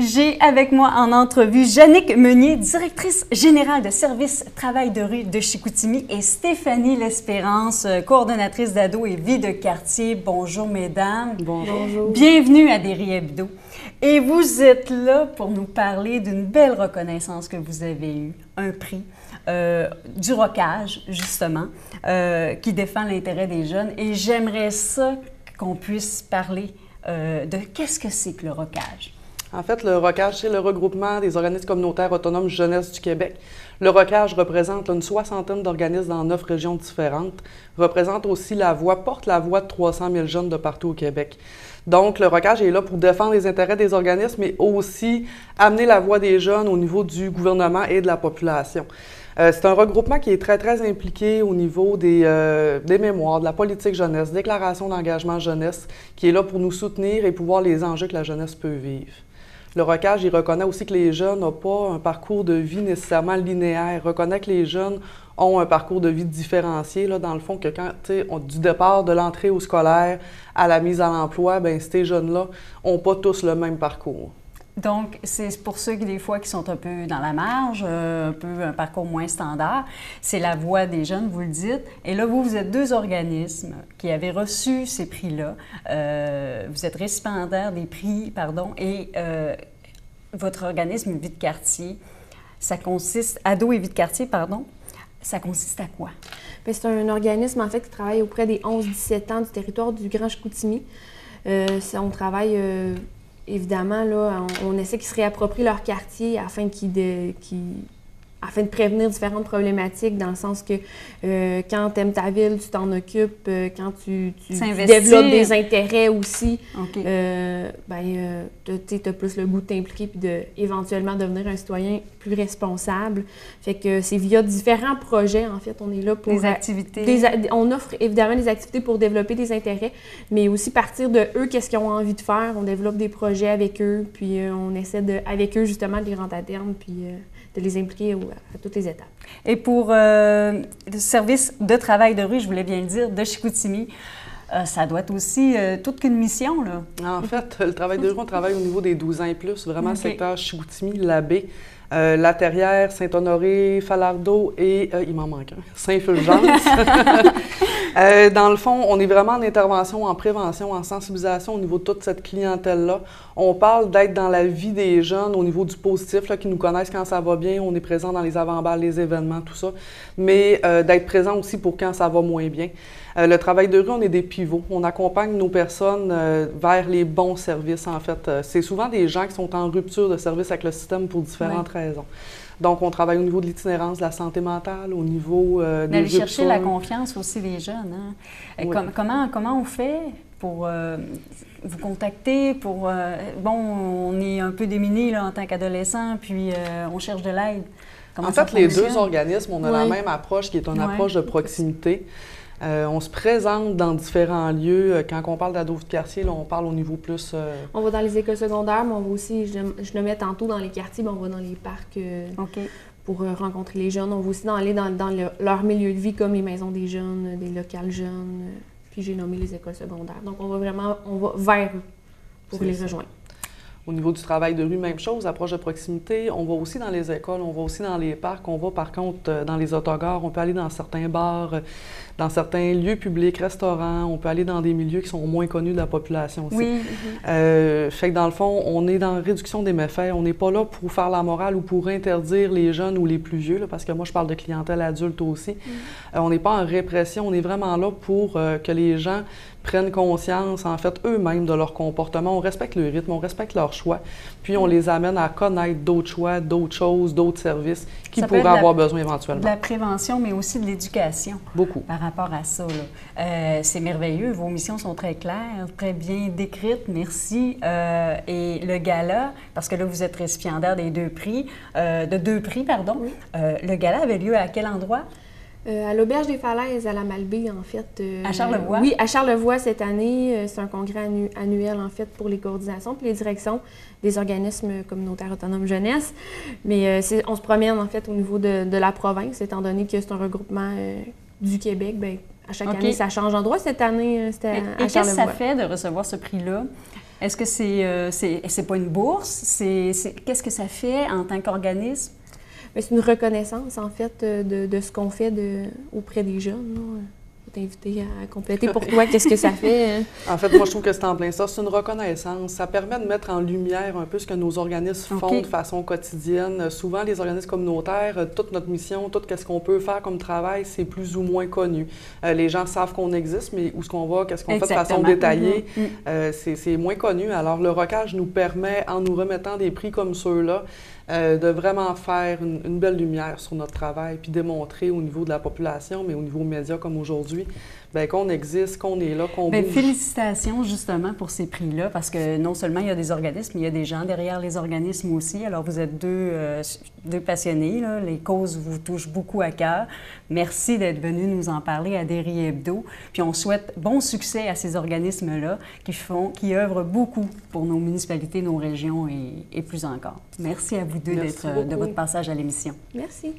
J'ai avec moi en entrevue Jannick Meunier, directrice générale de service travail de rue de Chicoutimi, et Stéphanie L'Espérance, coordonnatrice d'ado et vie de quartier. Bonjour mesdames. Bonjour. Bienvenue à Derry Hebdo. Et vous êtes là pour nous parler d'une belle reconnaissance que vous avez eue, un prix du ROCAGE, justement, qui défend l'intérêt des jeunes. Et j'aimerais ça qu'on puisse parler de qu'est-ce que c'est que le ROCAGE. En fait, le ROCAGE, c'est le regroupement des organismes communautaires autonomes jeunesse du Québec. Le ROCAGE représente une soixantaine d'organismes dans 9 régions différentes, représente aussi porte la voix de 300 000 jeunes de partout au Québec. Donc, le ROCAGE est là pour défendre les intérêts des organismes, mais aussi amener la voix des jeunes au niveau du gouvernement et de la population. C'est un regroupement qui est très, très impliqué au niveau des mémoires, de la politique jeunesse, déclaration d'engagement jeunesse, qui est là pour nous soutenir et pour voir les enjeux que la jeunesse peut vivre. Le ROCAGE, il reconnaît aussi que les jeunes n'ont pas un parcours de vie nécessairement linéaire. Il reconnaît que les jeunes ont un parcours de vie différencié, là, dans le fond, que quand, du départ de l'entrée au scolaire à la mise à l'emploi, bien, ces jeunes-là n'ont pas tous le même parcours. Donc, c'est pour ceux qui, des fois, qui sont un peu dans la marge, un parcours moins standard. C'est la voix des jeunes, vous le dites. Et là, vous êtes deux organismes qui avaient reçu ces prix-là. Vous êtes récipiendaire des prix, et votre organisme Vie de quartier, ça consiste, ado et vie de quartier, ça consiste à quoi? Bien, c'est un organisme, en fait, qui travaille auprès des 11-17 ans du territoire du Grand Chicoutimi. On travaille... Évidemment, là, on essaie qu'ils se réapproprient leur quartier afin de prévenir différentes problématiques, dans le sens que quand tu aimes ta ville, tu t'en occupes, quand tu développes des intérêts aussi, tu as plus le goût de t'impliquer et éventuellement devenir un citoyen plus responsable. Fait que c'est via différents projets, en fait, on est là pour... Des activités. On offre évidemment des activités pour développer des intérêts, mais aussi partir de eux, qu'est-ce qu'ils ont envie de faire. On développe des projets avec eux, puis on essaie avec eux, justement, de les rendre à terme, puis... de les impliquer à toutes les étapes. Et pour le service de travail de rue, je voulais bien le dire, de Chicoutimi, ça doit être aussi toute qu'une mission, là. En fait, le travail de rue, on travaille au niveau des 12 ans et plus, vraiment secteur Chicoutimi, Labbé, La Terrière, Saint-Honoré, Falardeau et, il m'en manque un, Saint-Fulgence. Dans le fond, on est vraiment en intervention, en prévention, en sensibilisation au niveau de toute cette clientèle-là. On parle d'être dans la vie des jeunes au niveau du positif, là, qui nous connaissent quand ça va bien. On est présent dans les avant-balles, les événements, tout ça. Mais d'être présent aussi pour quand ça va moins bien. Le travail de rue, on est des pivots. On accompagne nos personnes vers les bons services, en fait. C'est souvent des gens qui sont en rupture de service avec le système pour différentes raisons. Donc, on travaille au niveau de l'itinérance, de la santé mentale, au niveau des aller chercher la confiance aussi des jeunes. Hein? Et comment on fait pour vous contacter? On est un peu démunis là, en tant qu'adolescents, puis on cherche de l'aide. En fait, les deux organismes, on a la même approche, qui est une approche de proximité. On se présente dans différents lieux. Quand on parle d'ado de quartier, là, on parle au niveau plus... On va dans les écoles secondaires, mais on va aussi, je le mets tantôt dans les quartiers, mais on va dans les parcs pour rencontrer les jeunes. On va aussi aller dans leur milieu de vie, comme les maisons des jeunes, des locales jeunes, puis j'ai nommé les écoles secondaires. Donc, on va vers eux pour les rejoindre. Au niveau du travail de rue, même chose, approche de proximité. On va aussi dans les écoles, on va aussi dans les parcs, on va par contre dans les autogares, on peut aller dans certains bars, dans certains lieux publics, restaurants, on peut aller dans des milieux qui sont moins connus de la population aussi. Oui. Fait que dans le fond, on est dans la réduction des méfaits. On n'est pas là pour faire la morale ou pour interdire les jeunes ou les plus vieux, là, parce que moi, je parle de clientèle adulte aussi. On n'est pas en répression, on est vraiment là pour que les gens prennent conscience, en fait, eux-mêmes de leur comportement. On respecte le rythme, on respecte leurs choix, puis on les amène à connaître d'autres choix, d'autres choses, d'autres services qu'ils pourraient avoir besoin éventuellement. De la prévention, mais aussi de l'éducation. Beaucoup. Par rapport à ça, là. C'est merveilleux. Vos missions sont très claires, très bien décrites. Merci. Et le gala, parce que là, vous êtes récipiendaire des deux prix, Oui. Le gala avait lieu à quel endroit? À l'Auberge des Falaises, à la Malbaie, en fait. À Charlevoix? Oui, à Charlevoix cette année. C'est un congrès annuel, en fait, pour les coordinations puis les directions des organismes communautaires autonomes jeunesse. Mais on se promène, en fait, au niveau de la province, étant donné que c'est un regroupement du Québec. Bien, à chaque année, ça change d'endroit. Cette année, c'était à Charlevoix. Et qu'est-ce que ça fait de recevoir ce prix-là? Est-ce que c'est pas une bourse? Qu'est-ce que ça fait en tant qu'organisme? C'est une reconnaissance, en fait, de ce qu'on fait auprès des jeunes, là. T'inviter à compléter pour toi, qu'est-ce que ça fait? En fait, moi, je trouve que c'est en plein ça. C'est une reconnaissance. Ça permet de mettre en lumière un peu ce que nos organismes font de façon quotidienne. Souvent, les organismes communautaires, toute notre mission, tout ce qu'on peut faire comme travail, c'est plus ou moins connu. Les gens savent qu'on existe, mais où est-ce qu'on va, qu'est-ce qu'on fait de façon détaillée, c'est moins connu. Alors, le ROCAGE nous permet, en nous remettant des prix comme ceux-là, de vraiment faire une belle lumière sur notre travail, puis démontrer au niveau de la population, mais au niveau média comme aujourd'hui, bien, qu'on existe, qu'on est là, qu'on bouge. Félicitations justement pour ces prix-là, parce que non seulement il y a des organismes, mais il y a des gens derrière les organismes aussi. Alors vous êtes deux passionnés, là. Les causes vous touchent beaucoup à cœur. Merci d'être venus nous en parler à Derry Hebdo. Puis on souhaite bon succès à ces organismes-là qui œuvrent beaucoup pour nos municipalités, nos régions et plus encore. Merci à vous deux de votre passage à l'émission. Merci.